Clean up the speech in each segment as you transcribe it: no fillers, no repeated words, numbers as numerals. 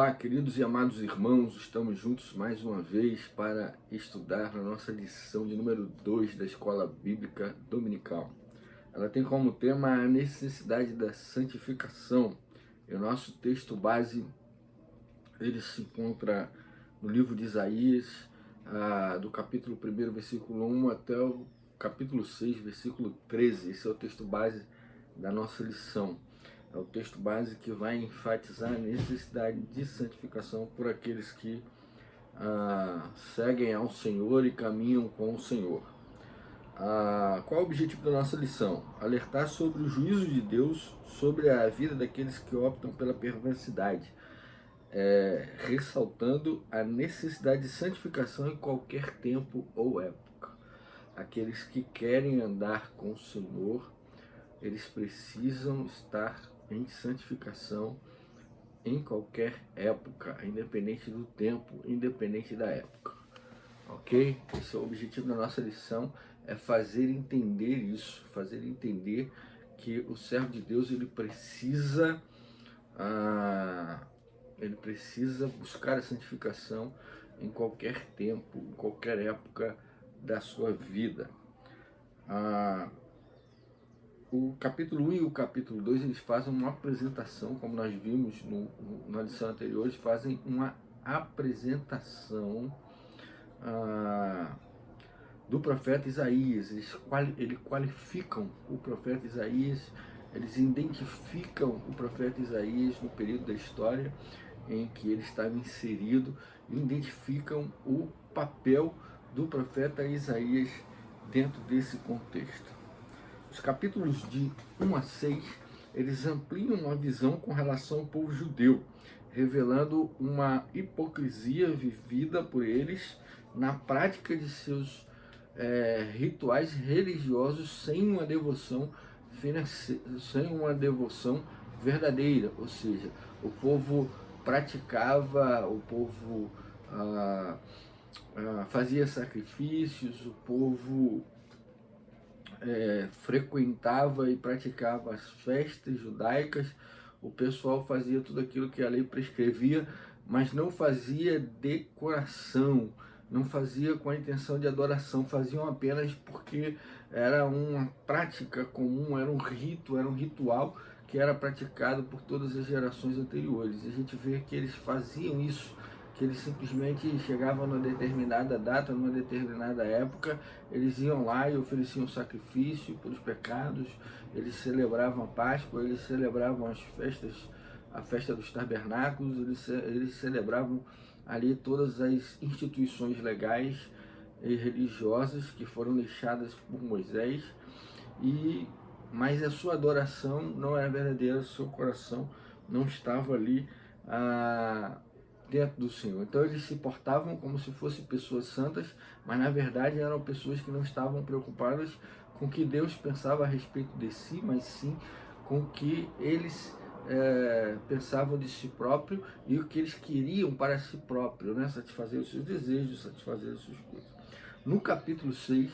Olá, queridos e amados irmãos, estamos juntos mais uma vez para estudar a nossa lição de número 2 da Escola Bíblica Dominical. Ela tem como tema a necessidade da santificação. E o nosso texto base, ele se encontra no livro de Isaías, do capítulo 1, versículo 1 até o capítulo 6, versículo 13. Esse é o texto base da nossa lição. É o texto base que vai enfatizar a necessidade de santificação por aqueles que seguem ao Senhor e caminham com o Senhor. Qual é o objetivo da nossa lição? Alertar sobre o juízo de Deus sobre a vida daqueles que optam pela perversidade, ressaltando a necessidade de santificação em qualquer tempo ou época. Aqueles que querem andar com o Senhor, eles precisam estar em santificação em qualquer época, independente do tempo, independente da época. Ok? Esse é o objetivo da nossa lição, é fazer entender isso, fazer entender que o servo de Deus ele precisa buscar a santificação em qualquer tempo, em qualquer época da sua vida. O capítulo 1 e o capítulo 2, eles fazem uma apresentação, como nós vimos na lição anterior, eles fazem uma apresentação do profeta Isaías. Eles qualificam o profeta Isaías, eles identificam o profeta Isaías no período da história em que ele estava inserido, e identificam o papel do profeta Isaías dentro desse contexto. Os capítulos de 1 a 6, eles ampliam uma visão com relação ao povo judeu, revelando uma hipocrisia vivida por eles na prática de seus rituais religiosos sem uma devoção verdadeira. Ou seja, o povo praticava, o povo fazia sacrifícios, o povo frequentava e praticava as festas judaicas, o pessoal fazia tudo aquilo que a lei prescrevia, mas não fazia de coração, não fazia com a intenção de adoração, faziam apenas porque era uma prática comum, era um rito, era um ritual que era praticado por todas as gerações anteriores. E a gente vê que eles faziam isso, que eles simplesmente chegavam numa determinada data, numa determinada época, eles iam lá e ofereciam sacrifício pelos pecados, eles celebravam a Páscoa, eles celebravam as festas, a festa dos tabernáculos, eles celebravam ali todas as instituições legais e religiosas que foram deixadas por Moisés, mas a sua adoração não era verdadeira, o seu coração não estava ali dentro do Senhor. Então eles se portavam como se fossem pessoas santas, mas na verdade eram pessoas que não estavam preocupadas com o que Deus pensava a respeito de si, mas sim com o que eles pensavam de si próprio e o que eles queriam para si próprio, né? Satisfazer os seus desejos, satisfazer as suas coisas. No capítulo 6,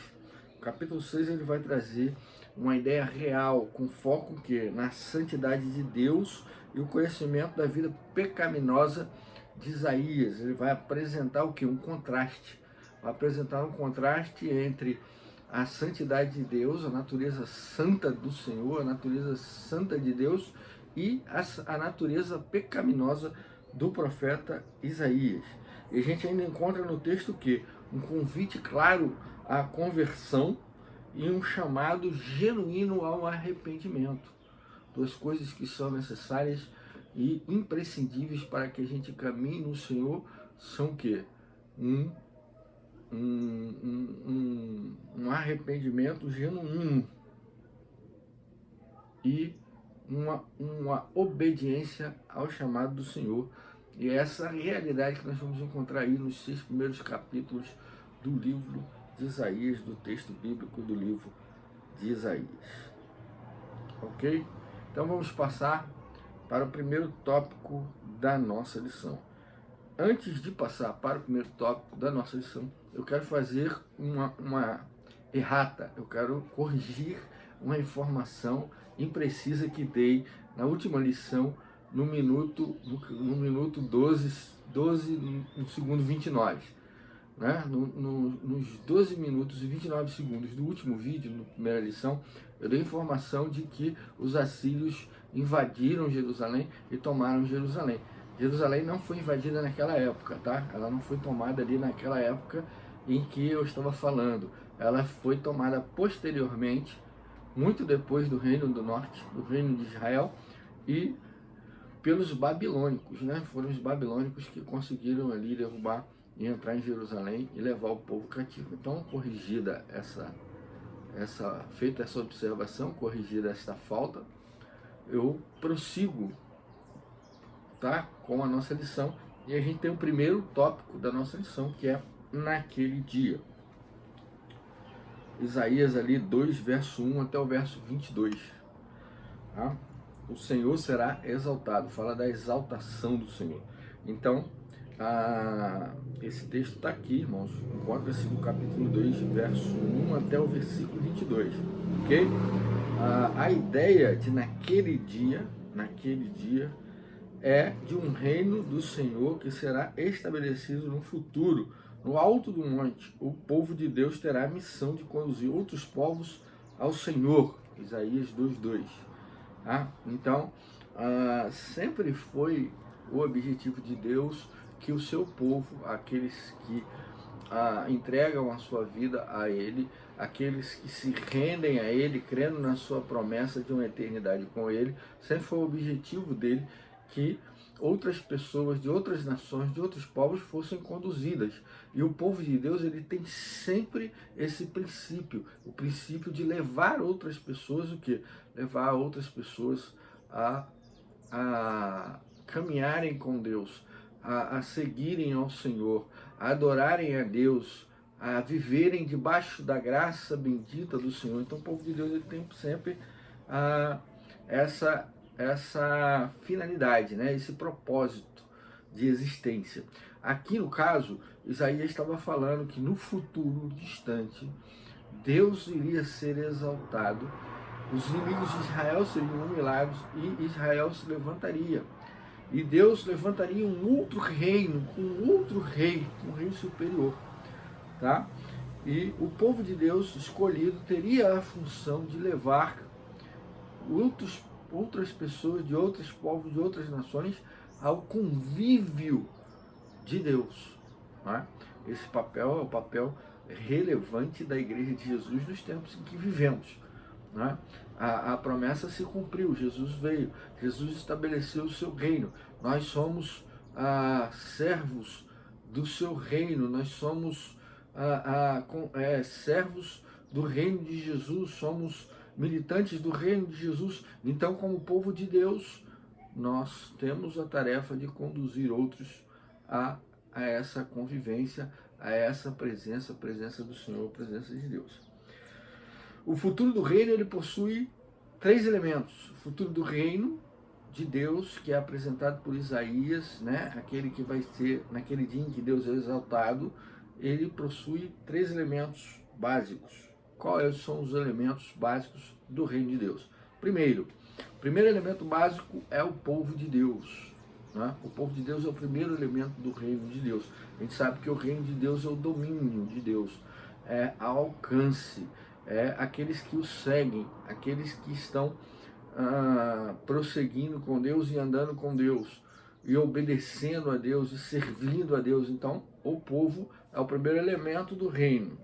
ele vai trazer uma ideia real, com foco na santidade de Deus e o conhecimento da vida pecaminosa de Isaías. Ele vai apresentar o que? Um contraste. Vai apresentar um contraste entre a santidade de Deus, a natureza santa do Senhor, a natureza santa de Deus e a natureza pecaminosa do profeta Isaías. E a gente ainda encontra no texto um convite claro à conversão e um chamado genuíno ao arrependimento. Duas coisas que são necessárias e imprescindíveis para que a gente caminhe no Senhor são o quê? Um arrependimento genuíno e uma obediência ao chamado do Senhor. E é essa realidade que nós vamos encontrar aí nos 6 primeiros capítulos do livro de Isaías, do texto bíblico do livro de Isaías. Ok? Então vamos passar para o primeiro tópico da nossa lição. Antes de passar para o primeiro tópico da nossa lição, eu quero fazer uma errata, eu quero corrigir uma informação imprecisa que dei na última lição no minuto 12, no segundo 29. Né? Nos 12 minutos e 29 segundos do último vídeo, na primeira lição, eu dei informação de que os assírios invadiram Jerusalém e tomaram Jerusalém. Jerusalém não foi invadida naquela época, tá? Ela não foi tomada ali naquela época em que eu estava falando. Ela foi tomada posteriormente, muito depois do Reino do Norte, do Reino de Israel, e pelos babilônicos, né? Foram os babilônicos que conseguiram ali derrubar e entrar em Jerusalém e levar o povo cativo. Então, corrigida feita essa observação, corrigida esta falta, eu prossigo, tá, com a nossa lição, e a gente tem o primeiro tópico da nossa lição, que é naquele dia. Isaías ali 2, verso 1 até o verso 22. Tá? O Senhor será exaltado, fala da exaltação do Senhor. Então, esse texto está aqui, irmãos, encontra-se no capítulo 2, verso 1 até o versículo 22, ok? A ideia de naquele dia, é de um reino do Senhor que será estabelecido no futuro, no alto do monte. O povo de Deus terá a missão de conduzir outros povos ao Senhor, Isaías 2:2. Tá? Então, sempre foi o objetivo de Deus que o seu povo, aqueles que entregam a sua vida a Ele, aqueles que se rendem a Ele, crendo na sua promessa de uma eternidade com Ele, sempre foi o objetivo dele que outras pessoas de outras nações, de outros povos fossem conduzidas. E o povo de Deus, ele tem sempre esse princípio, o princípio de levar outras pessoas, o quê? Levar outras pessoas a caminharem com Deus, a seguirem ao Senhor, a adorarem a Deus, a viverem debaixo da graça bendita do Senhor. Então o povo de Deus, ele tem sempre essa finalidade, né? Esse propósito de existência. Aqui no caso, Isaías estava falando que no futuro distante, Deus iria ser exaltado, os inimigos de Israel seriam humilhados e Israel se levantaria. E Deus levantaria um outro reino, com outro rei, um rei superior. Tá? E o povo de Deus escolhido teria a função de levar outras pessoas de outros povos, de outras nações, ao convívio de Deus. Né? Esse papel é o papel relevante da Igreja de Jesus nos tempos em que vivemos. Né? A promessa se cumpriu, Jesus veio, Jesus estabeleceu o seu reino, nós somos servos do seu reino, nós somos servos do reino de Jesus, somos militantes do reino de Jesus. Então, como povo de Deus, nós temos a tarefa de conduzir outros a essa convivência, a essa presença do Senhor, presença de Deus. O futuro do reino, ele possui 3 elementos. O futuro do reino de Deus, que é apresentado por Isaías, né? Aquele que vai ser, naquele dia em que Deus é exaltado, ele possui 3 elementos básicos. Quais são os elementos básicos do reino de Deus? O primeiro elemento básico é o povo de Deus. Né? O povo de Deus é o primeiro elemento do reino de Deus. A gente sabe que o reino de Deus é o domínio de Deus, é a alcance, é aqueles que o seguem, aqueles que estão prosseguindo com Deus e andando com Deus, e obedecendo a Deus e servindo a Deus. Então, o povo é o primeiro elemento do reino.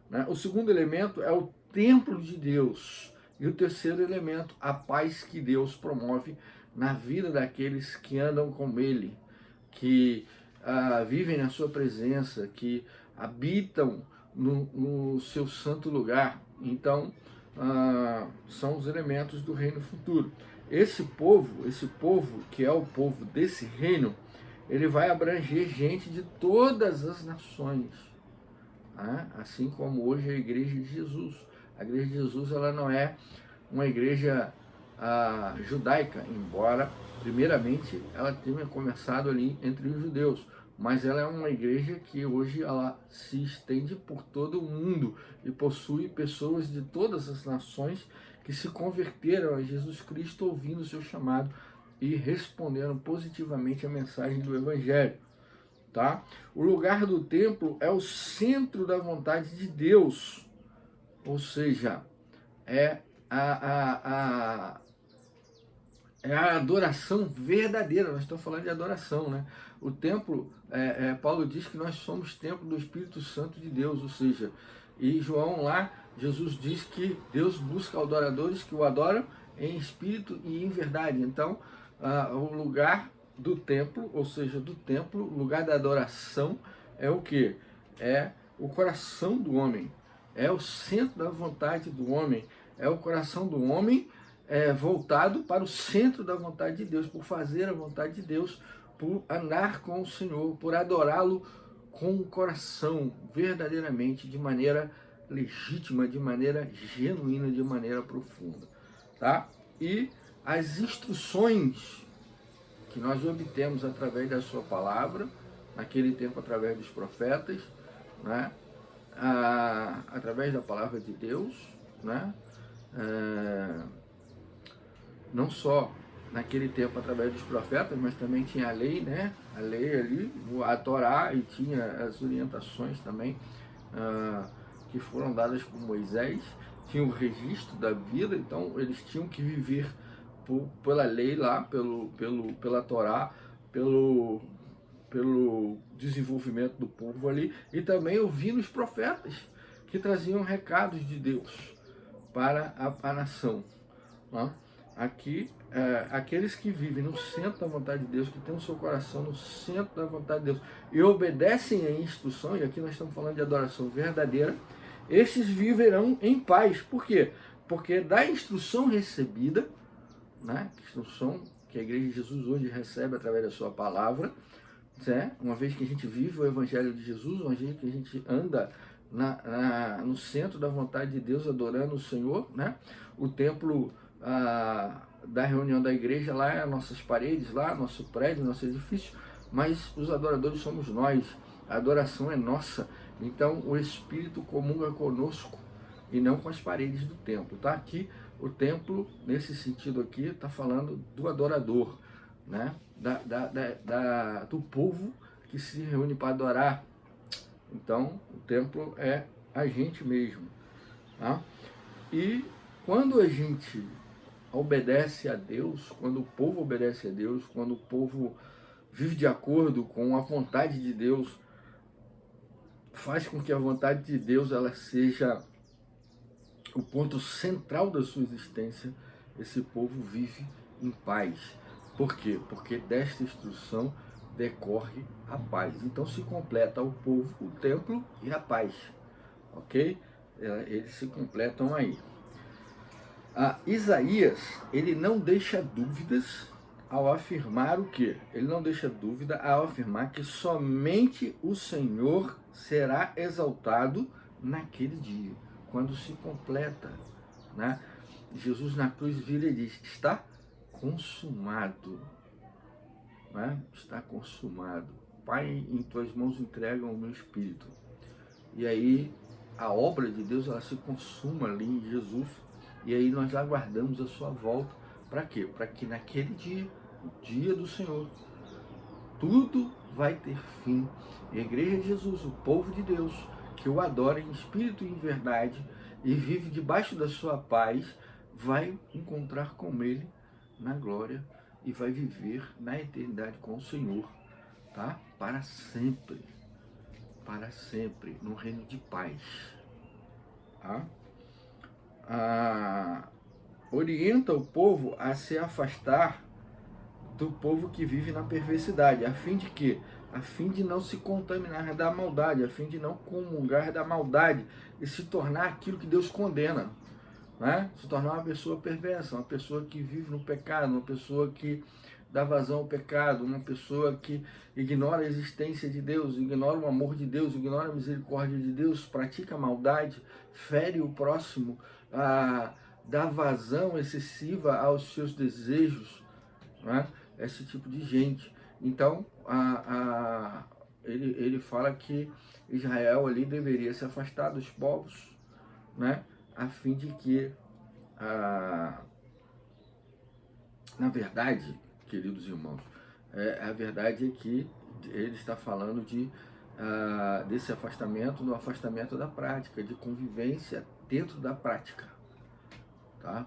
Né? O segundo elemento é o templo de Deus. E o terceiro elemento, a paz que Deus promove na vida daqueles que andam com Ele, que vivem na sua presença, que habitam no seu santo lugar. Então, são os elementos do reino futuro. Esse povo que é o povo desse reino, ele vai abranger gente de todas as nações, assim como hoje a Igreja de Jesus. A Igreja de Jesus, ela não é uma igreja judaica, embora primeiramente ela tenha começado ali entre os judeus, mas ela é uma igreja que hoje ela se estende por todo o mundo e possui pessoas de todas as nações que se converteram a Jesus Cristo ouvindo o seu chamado e responderam positivamente a mensagem do Evangelho. Tá? O lugar do templo é o centro da vontade de Deus, ou seja, é é a adoração verdadeira. Nós estamos falando de adoração, né? O templo, Paulo diz que nós somos templo do Espírito Santo de Deus, ou seja, e João lá, Jesus diz que Deus busca adoradores que o adoram em espírito e em verdade. Então, o lugar do templo, ou seja, do templo, o lugar da adoração é o que? É o coração do homem, é o centro da vontade do homem, é o coração do homem voltado para o centro da vontade de Deus, por fazer a vontade de Deus, por andar com o Senhor, por adorá-lo com o coração, verdadeiramente, de maneira legítima, de maneira genuína, de maneira profunda. Tá? E as instruções que nós obtemos através da sua palavra, naquele tempo através dos profetas, né? Através da palavra de Deus, né? Não só naquele tempo através dos profetas, mas também tinha a lei, né? A lei ali, a Torá, e tinha as orientações também que foram dadas por Moisés, tinha o registro da vida, então eles tinham que viver pela lei lá, pela Torá, pelo desenvolvimento do povo ali, e também ouvindo os profetas que traziam recados de Deus para a nação. Né? Aqui, aqueles que vivem no centro da vontade de Deus, que têm o seu coração no centro da vontade de Deus e obedecem a instrução, e aqui nós estamos falando de adoração verdadeira, esses viverão em paz. Por quê? Porque da instrução recebida, né, instrução que a Igreja de Jesus hoje recebe através da sua palavra, né, uma vez que a gente vive o Evangelho de Jesus, uma vez que a gente anda no centro da vontade de Deus, adorando o Senhor, né? O templo da reunião da igreja lá é nossas paredes, lá nosso prédio, nosso edifício, mas os adoradores somos nós, a adoração é nossa. Então o Espírito comunga conosco e não com as paredes do templo, tá? Aqui o templo, nesse sentido aqui, está falando do adorador, né? Do povo que se reúne para adorar. Então, o templo é a gente mesmo. Tá? E quando a gente obedece a Deus, quando o povo obedece a Deus, quando o povo vive de acordo com a vontade de Deus, faz com que a vontade de Deus ela seja o ponto central da sua existência, esse povo vive em paz. Por quê? Porque desta instrução decorre a paz. Então se completa o povo, o templo e a paz. Ok? Eles se completam aí. Isaías, ele não deixa dúvidas ao afirmar o quê? Ele não deixa dúvida ao afirmar que somente o Senhor será exaltado naquele dia, quando se completa, né? Jesus na cruz vira e diz, está consumado, né? Está consumado. Pai, em tuas mãos entregam o meu espírito. E aí a obra de Deus ela se consuma ali em Jesus, e aí nós aguardamos a sua volta. Para quê? Para que naquele dia, o dia do Senhor, tudo vai ter fim. E a igreja de Jesus, o povo de Deus, que o adora em espírito e em verdade, e vive debaixo da sua paz, vai encontrar com ele na glória e vai viver na eternidade com o Senhor, tá? Para sempre, no reino de paz. Tá? Orienta o povo a se afastar do povo que vive na perversidade, a fim de quê? A fim de não se contaminar da maldade, a fim de não comungar da maldade e se tornar aquilo que Deus condena, né? Se tornar uma pessoa perversa, uma pessoa que vive no pecado, uma pessoa que dá vazão ao pecado, uma pessoa que ignora a existência de Deus, ignora o amor de Deus, ignora a misericórdia de Deus, pratica maldade, fere o próximo, dá vazão excessiva aos seus desejos, né? Esse tipo de gente. Então, ele fala que Israel ali deveria se afastar dos povos, né? A fim de que, na verdade, queridos irmãos. A verdade é que ele está falando desse afastamento, do afastamento da prática, de convivência dentro da prática. Tá?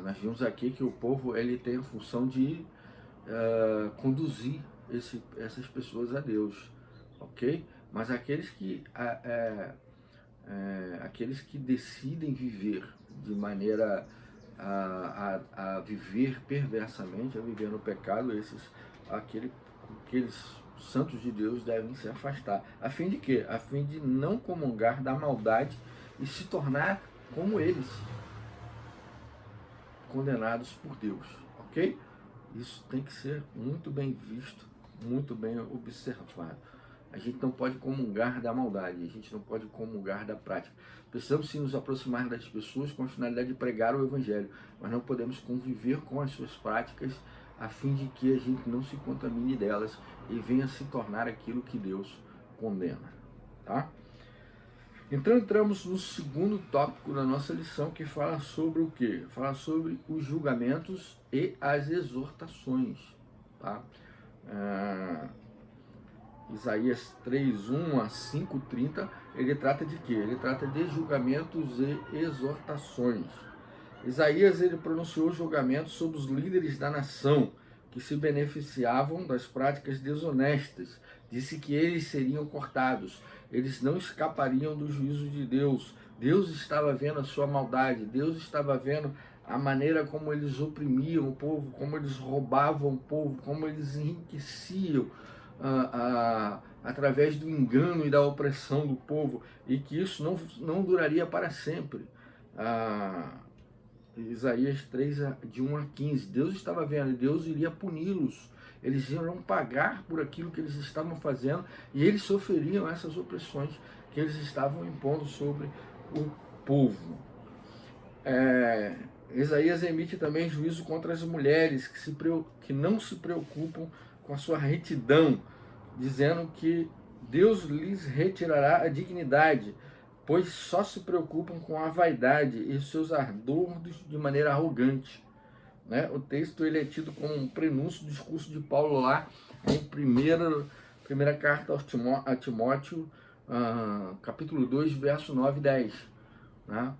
Nós vimos aqui que o povo ele tem a função de conduzir essas pessoas a Deus, ok? Mas aqueles que decidem viver de maneira a viver perversamente, a viver no pecado, aqueles santos de Deus devem se afastar. A fim de quê? A fim de não comungar da maldade e se tornar como eles, condenados por Deus, ok? Isso tem que ser muito bem visto, muito bem observado. A gente não pode comungar da maldade, a gente não pode comungar da prática. Precisamos sim nos aproximar das pessoas com a finalidade de pregar o Evangelho, mas não podemos conviver com as suas práticas a fim de que a gente não se contamine delas e venha se tornar aquilo que Deus condena. Tá? Então entramos no segundo tópico da nossa lição, que fala sobre o quê? Fala sobre os julgamentos e as exortações. Tá? Isaías 3:1 a 5:30, ele trata de quê? Ele trata de julgamentos e exortações. Isaías ele pronunciou julgamentos sobre os líderes da nação, que se beneficiavam das práticas desonestas. Disse que eles seriam cortados, eles não escapariam do juízo de Deus. Deus estava vendo a sua maldade, Deus estava vendo a maneira como eles oprimiam o povo, como eles roubavam o povo, como eles enriqueciam através do engano e da opressão do povo, e que isso não duraria para sempre. Isaías 3, de 1 a 15, Deus estava vendo, Deus iria puni-los, eles iriam pagar por aquilo que eles estavam fazendo, e eles sofreriam essas opressões que eles estavam impondo sobre o povo. Isaías emite também juízo contra as mulheres que não se preocupam com a sua retidão, dizendo que Deus lhes retirará a dignidade, pois só se preocupam com a vaidade e seus ardores de maneira arrogante. Né? O texto ele é tido como um prenúncio do discurso de Paulo lá em primeira carta a Timóteo, capítulo 2, verso 9 e 10. Né?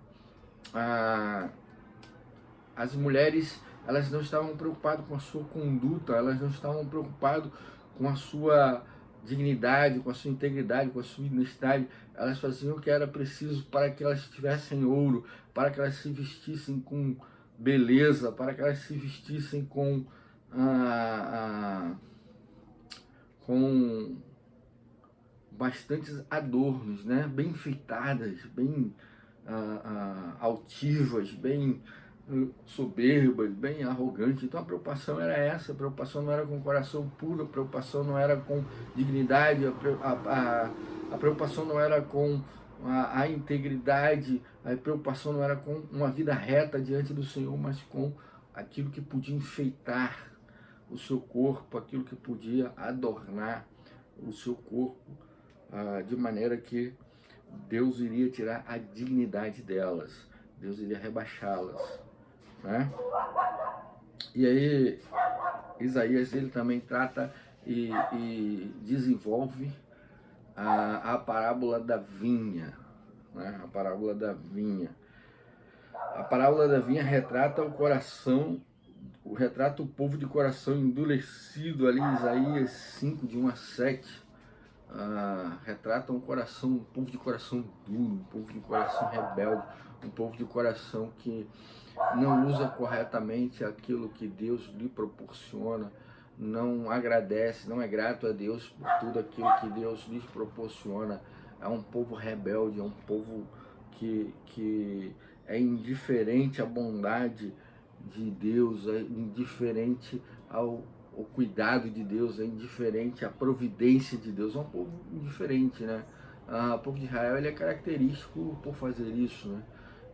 As mulheres elas não estavam preocupadas com a sua conduta, elas não estavam preocupadas com a sua dignidade, com a sua integridade, com a sua honestidade. Elas faziam o que era preciso para que elas tivessem ouro, para que elas se vestissem com beleza, para que elas se vestissem com bastantes adornos, né? Bem enfeitadas, bem altivas, bem soberbas, bem arrogantes. Então a preocupação era essa, a preocupação não era com o coração puro, a preocupação não era com dignidade, a preocupação não era com a integridade, a preocupação não era com uma vida reta diante do Senhor, mas com aquilo que podia enfeitar o seu corpo, aquilo que podia adornar o seu corpo, de maneira que Deus iria tirar a dignidade delas, Deus iria rebaixá-las. Né? E aí Isaías ele também trata e desenvolve a parábola da vinha, né? A parábola da vinha. A parábola da vinha retrata o povo de coração endurecido ali em Isaías 5, de 1 a 7. Retrata um povo de coração duro, um povo de coração rebelde, um povo de coração que não usa corretamente aquilo que Deus lhe proporciona, não agradece, não é grato a Deus por tudo aquilo que Deus lhes proporciona. É um povo rebelde, é um povo que é indiferente à bondade de Deus, é indiferente ao cuidado de Deus, é indiferente à providência de Deus. É um povo indiferente, né? O povo de Israel ele é característico por fazer isso, né?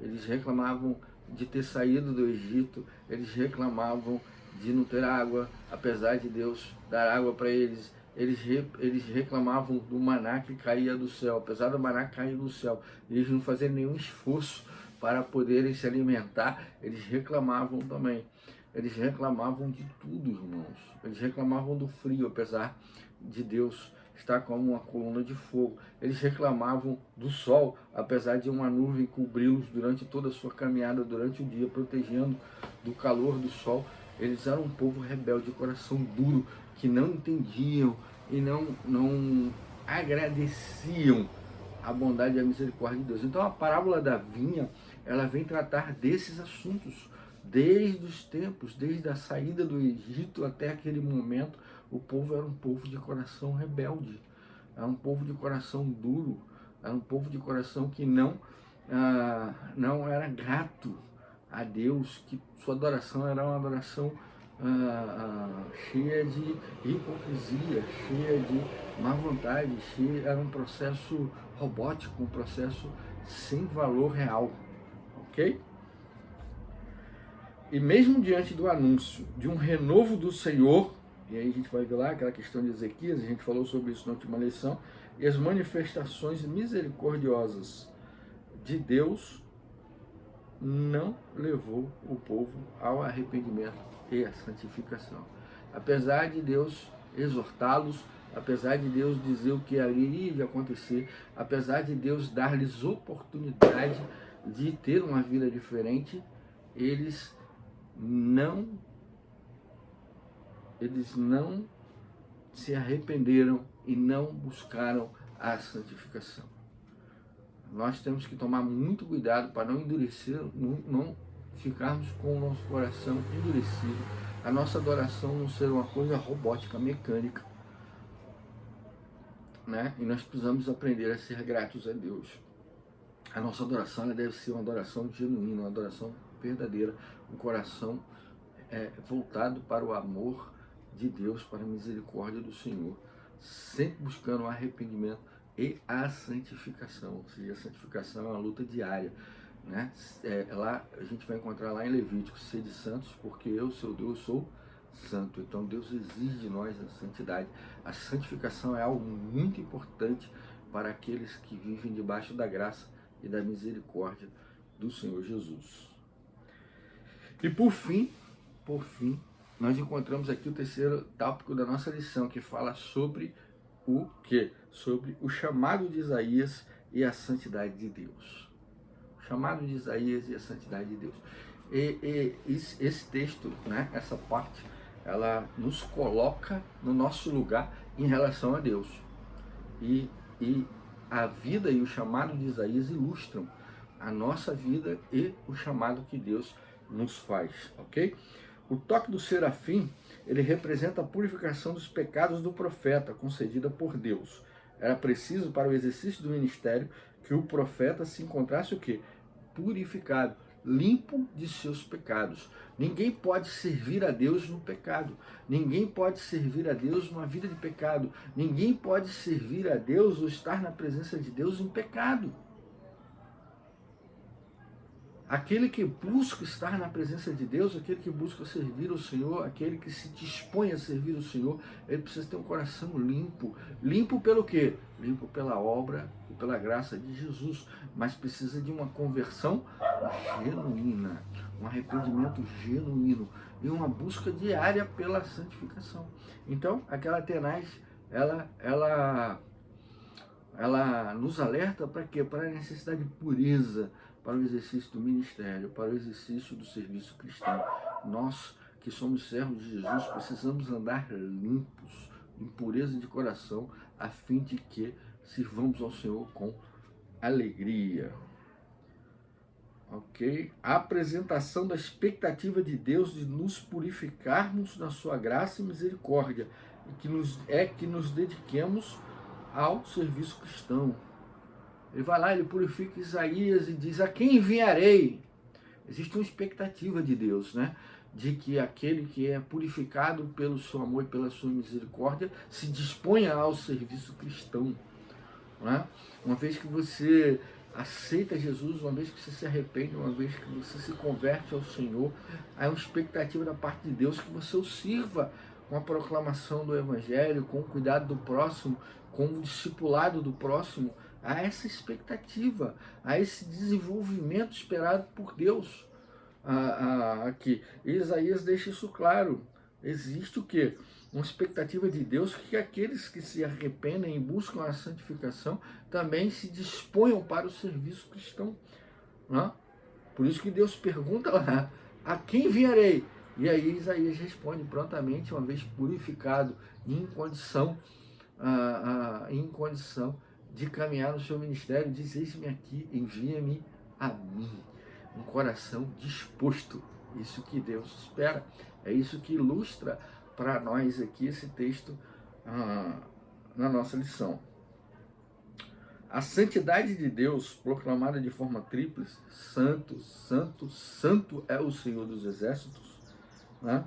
Eles reclamavam de ter saído do Egito, eles reclamavam de não ter água, apesar de Deus dar água para eles. Eles reclamavam do maná que caía do céu, apesar do maná cair do céu, eles não faziam nenhum esforço para poderem se alimentar, eles reclamavam também. Eles reclamavam de tudo, irmãos. Eles reclamavam do frio, apesar de Deus estar como uma coluna de fogo. Eles reclamavam do sol, apesar de uma nuvem cobri-los durante toda a sua caminhada, durante o dia, protegendo do calor do sol. Eles eram um povo rebelde, de coração duro, que não entendiam e não agradeciam a bondade e a misericórdia de Deus. Então a parábola da vinha, ela vem tratar desses assuntos. Desde os tempos, desde a saída do Egito até aquele momento, o povo era um povo de coração rebelde, era um povo de coração duro, era um povo de coração que não era grato a Deus, que sua adoração era uma adoração cheia de hipocrisia, cheia de má vontade, era um processo robótico, um processo sem valor real, ok? E mesmo diante do anúncio de um renovo do Senhor, e aí a gente vai ver lá aquela questão de Ezequias, a gente falou sobre isso na última lição, e as manifestações misericordiosas de Deus não levou o povo ao arrependimento e à santificação. Apesar de Deus exortá-los, apesar de Deus dizer o que iria de acontecer, apesar de Deus dar-lhes oportunidade de ter uma vida diferente, eles não se arrependeram e não buscaram a santificação. Nós temos que tomar muito cuidado para não endurecer, não ficarmos com o nosso coração endurecido, a nossa adoração não ser uma coisa robótica, mecânica, né? E nós precisamos aprender a ser gratos a Deus. A nossa adoração, ela deve ser uma adoração genuína, uma adoração verdadeira, um coração voltado para o amor de Deus, para a misericórdia do Senhor, sempre buscando o arrependimento e a santificação. Ou seja, a santificação é uma luta diária, né? Lá a gente vai encontrar lá em Levítico: sede santos, porque eu, seu Deus, sou santo. Então Deus exige de nós a santidade. A santificação é algo muito importante para aqueles que vivem debaixo da graça e da misericórdia do Senhor Jesus. E por fim, nós encontramos aqui o terceiro tópico da nossa lição, que fala sobre o quê? Sobre o chamado de Isaías e a santidade de Deus. O chamado de Isaías e a santidade de Deus. E esse texto, né, essa parte, ela nos coloca no nosso lugar em relação a Deus. E a vida e o chamado de Isaías ilustram a nossa vida e o chamado que Deus nos faz, ok? O toque do serafim, ele representa a purificação dos pecados do profeta, concedida por Deus. Era preciso para o exercício do ministério que o profeta se encontrasse o quê? Purificado, limpo de seus pecados. Ninguém pode servir a Deus no pecado. Ninguém pode servir a Deus numa vida de pecado. Ninguém pode servir a Deus ou estar na presença de Deus em pecado. Aquele que busca estar na presença de Deus, aquele que busca servir o Senhor, aquele que se dispõe a servir o Senhor, ele precisa ter um coração limpo. Limpo pelo quê? Limpo pela obra e pela graça de Jesus, mas precisa de uma conversão genuína, um arrependimento genuíno e uma busca diária pela santificação. Então, aquela tenaz, ela nos alerta para quê? Para a necessidade de pureza, para o exercício do ministério, para o exercício do serviço cristão. Nós que somos servos de Jesus precisamos andar limpos, em pureza de coração, a fim de que sirvamos ao Senhor com alegria. Ok? A apresentação da expectativa de Deus de nos purificarmos na sua graça e misericórdia, e que nos dediquemos ao serviço cristão. Ele vai lá, ele purifica Isaías e diz: a quem enviarei? Existe uma expectativa de Deus, né? De que aquele que é purificado pelo seu amor e pela sua misericórdia se disponha ao serviço cristão, né? Uma vez que você aceita Jesus, uma vez que você se arrepende, uma vez que você se converte ao Senhor, há uma expectativa da parte de Deus que você o sirva com a proclamação do Evangelho, com o cuidado do próximo, com o discipulado do próximo. Há essa expectativa, há esse desenvolvimento esperado por Deus. aqui. Isaías deixa isso claro. Existe o quê? Uma expectativa de Deus que aqueles que se arrependem e buscam a santificação também se disponham para o serviço cristão. Né? Por isso que Deus pergunta lá, a quem enviarei? E aí Isaías responde prontamente, uma vez purificado, em condição de caminhar no seu ministério, diz, eis-me aqui, envia-me a mim. Um coração disposto. Isso que Deus espera. É isso que ilustra para nós aqui esse texto na nossa lição. A santidade de Deus, proclamada de forma tríplice, santo, santo, santo é o Senhor dos Exércitos, né?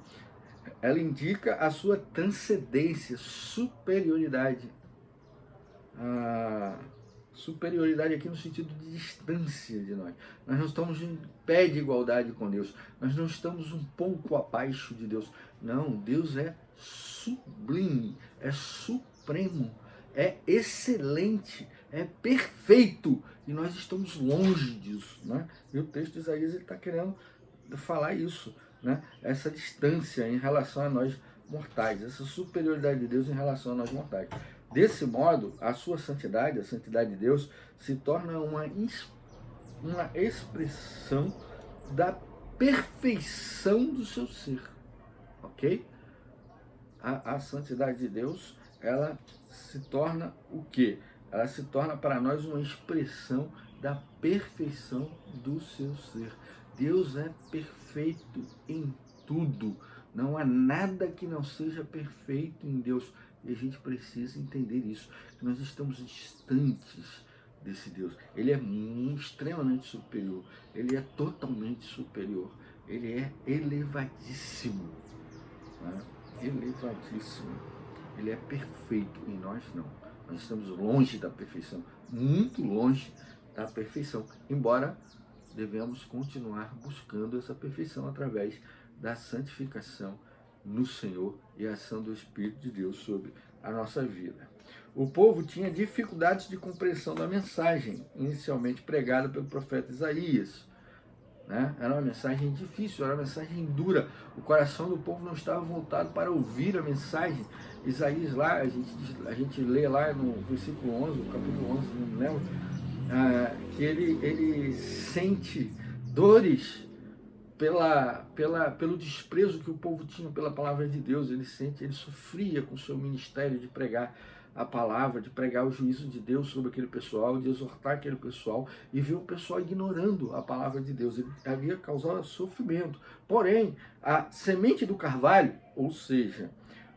Ela indica a sua transcendência, superioridade. Superioridade aqui no sentido de distância de nós. Nós não estamos em pé de igualdade com Deus. Nós não estamos um pouco abaixo de Deus. Não, Deus é sublime, é supremo, é excelente, é perfeito. E nós estamos longe disso, né? E o texto de Isaías está querendo falar isso, né? Essa distância em relação a nós mortais, essa superioridade de Deus em relação a nós mortais. Desse modo, a sua santidade, a santidade de Deus, se torna uma expressão da perfeição do seu ser, ok? A santidade de Deus, ela se torna o quê? Ela se torna para nós uma expressão da perfeição do seu ser. Deus é perfeito em tudo. Não há nada que não seja perfeito em Deus. E a gente precisa entender isso, que nós estamos distantes desse Deus. Ele é extremamente superior, ele é totalmente superior, ele é elevadíssimo, né? Elevadíssimo. Ele é perfeito e nós não. Nós estamos longe da perfeição, muito longe da perfeição, embora devemos continuar buscando essa perfeição através da santificação no Senhor e a ação do Espírito de Deus sobre a nossa vida. O povo tinha dificuldades de compreensão da mensagem inicialmente pregada pelo profeta Isaías, né? Era uma mensagem difícil, era uma mensagem dura. O coração do povo não estava voltado para ouvir a mensagem. Isaías lá, a gente lê lá no versículo 11, no capítulo 11, não me lembro, que ele sente dores pelo desprezo que o povo tinha pela palavra de Deus. Ele sofria com o seu ministério de pregar a palavra, de pregar o juízo de Deus sobre aquele pessoal, de exortar aquele pessoal, e ver o pessoal ignorando a palavra de Deus. Ele havia causado sofrimento. Porém, a semente do carvalho, ou seja,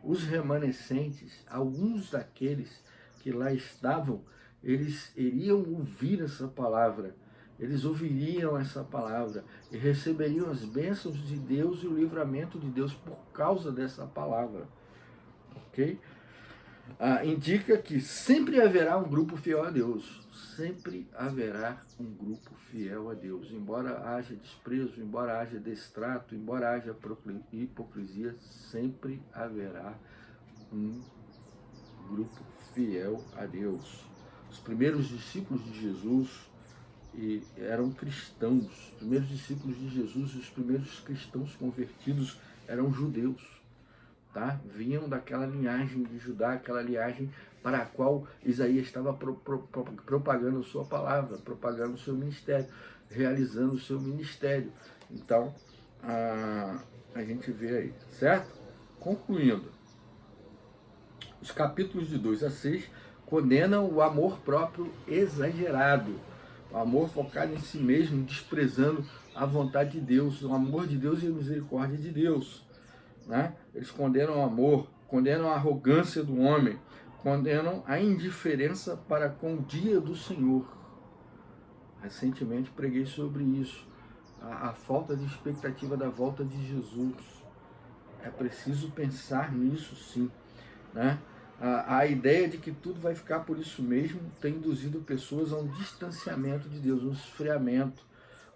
os remanescentes, alguns daqueles que lá estavam, eles iriam ouvir essa palavra, eles ouviriam essa palavra e receberiam as bênçãos de Deus e o livramento de Deus por causa dessa palavra, ok? Indica que sempre haverá um grupo fiel a Deus, sempre haverá um grupo fiel a Deus, embora haja desprezo, embora haja destrato, embora haja hipocrisia, sempre haverá um grupo fiel a Deus. Os primeiros discípulos de Jesus eram cristãos, os primeiros discípulos de Jesus e os primeiros cristãos convertidos eram judeus, tá? Vinham daquela linhagem de Judá, aquela linhagem para a qual Isaías estava propagando sua palavra, propagando o seu ministério, realizando o seu ministério. Então, a gente vê aí, certo? Concluindo, os capítulos de 2 a 6 condenam o amor próprio exagerado, o amor focado em si mesmo, desprezando a vontade de Deus, o amor de Deus e a misericórdia de Deus, né? Eles condenam o amor, condenam a arrogância do homem, condenam a indiferença para com o dia do Senhor. Recentemente preguei sobre isso, a falta de expectativa da volta de Jesus. É preciso pensar nisso sim, né? A ideia de que tudo vai ficar por isso mesmo tem induzido pessoas a um distanciamento de Deus, um esfriamento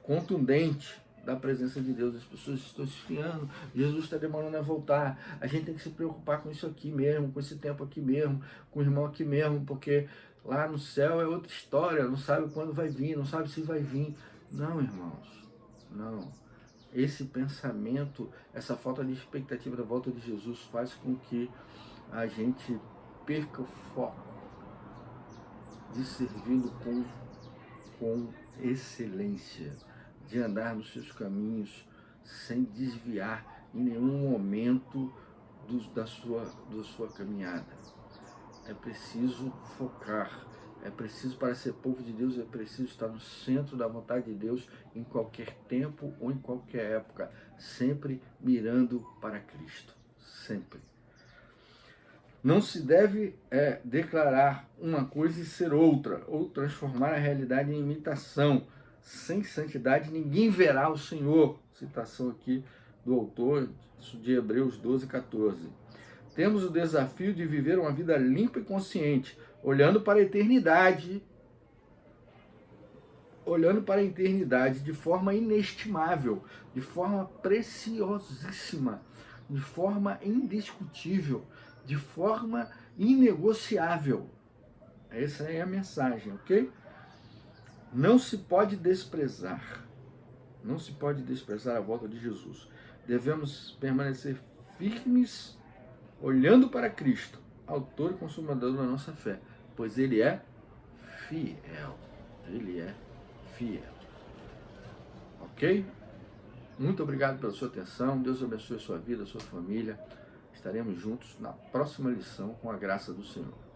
contundente da presença de Deus. As pessoas estão esfriando, Jesus está demorando a voltar, a gente tem que se preocupar com isso aqui mesmo, com esse tempo aqui mesmo, com o irmão aqui mesmo, porque lá no céu é outra história, não sabe quando vai vir, não sabe se vai vir. Não, irmãos, não. esse pensamento, essa falta de expectativa da volta de Jesus faz com que a gente perca o foco de servi-lo com excelência, de andar nos seus caminhos sem desviar em nenhum momento da sua caminhada. É preciso focar, é preciso, para ser povo de Deus, é preciso estar no centro da vontade de Deus em qualquer tempo ou em qualquer época, sempre mirando para Cristo, sempre. Não se deve declarar uma coisa e ser outra, ou transformar a realidade em imitação. Sem santidade ninguém verá o Senhor. Citação aqui do autor de Hebreus 12, 14. Temos o desafio de viver uma vida limpa e consciente, olhando para a eternidade, de forma inestimável, de forma preciosíssima, de forma indiscutível, de forma inegociável. Essa é a mensagem, ok? Não se pode desprezar a volta de Jesus. Devemos permanecer firmes, olhando para Cristo, autor e consumador da nossa fé, pois Ele é fiel. Ele é fiel. Ok? Muito obrigado pela sua atenção. Deus abençoe a sua vida, a sua família. Estaremos juntos na próxima lição com a graça do Senhor.